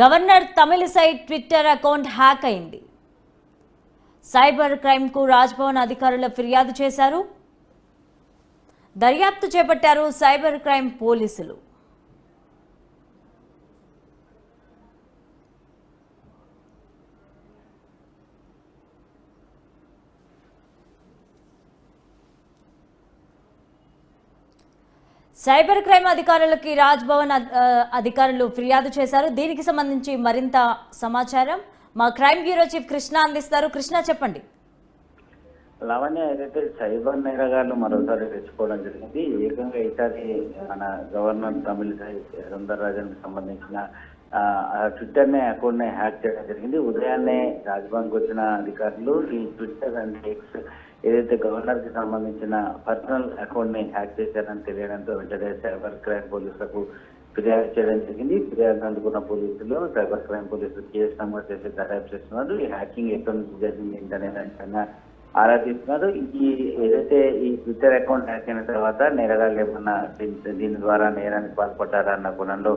Governor Tamilisai Twitter account hack అయింది. Cyber క్రైమ్కు Raj Bhavan అధికారులు ఫిర్యాదు చేశారు. దర్యాప్తు చేపట్టారు సైబర్ క్రైమ్ పోలీసులు. సైబర్ క్రైమ్ అధికారులకి రాజ్భవన్ అధికారులు ఫిర్యాదు చేశారు. దీనికి సంబంధించి మరింత సమాచారం మా క్రైమ్ బ్యూరో చీఫ్ కృష్ణ అందిస్తారు. కృష్ణ, చెప్పండి. లావణ్య, ఏదైతే సైబర్ నేరగాళ్లు మరోసారి తెచ్చుకోవడం జరిగింది. ఏకంగా ఈసారి మన గవర్నర్ తమిళిసై సౌందరరాజన్ సంబంధించిన ట్విట్టర్ అకౌంట్ ని హ్యాక్ చేయడం జరిగింది. ఉదయాన్నే రాజ్భవన్ కు వచ్చిన అధికారులు ఈ ట్విట్టర్ అండ్ ఎక్స్ ఏదైతే గవర్నర్ కి సంబంధించిన పర్సనల్ అకౌంట్ ని హ్యాక్ చేశారని తెలియడంతో వెంటనే సైబర్ క్రైమ్ పోలీసులకు ఫిర్యాదు చేయడం జరిగింది. ఫిర్యాదు అందుకున్న పోలీసులు సైబర్ క్రైమ్ పోలీసులు కేసు నమోదు చేసి దర్యాప్తు చేస్తున్నారు. ఈ హ్యాకింగ్ ఎక్కడి నుంచి జరిగింది ఏంటనే దానిపైన ఆరా తీస్తున్నారు. ఈ ఏదైతే ఈ ట్విట్టర్ అకౌంట్ హ్యాక్ అయిన తర్వాత నేరగాళ్ళు ఏమన్నా దీని ద్వారా నేరానికి పాల్పడ్డారా అన్న కోణంలో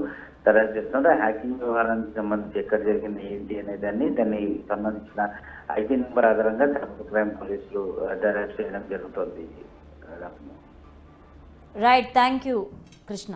దర్యాప్తు చేస్తున్నారు. హ్యాకింగ్ వ్యవహారానికి సంబంధించి ఎక్కడ జరిగింది ఏంటి అనే దానికి సంబంధించిన ఐటీ నెంబర్ ఆధారంగా సైబర్ క్రైమ్ పోలీసులు దర్యాప్తు చేయడం జరుగుతుంది. Right, thank you Krishna.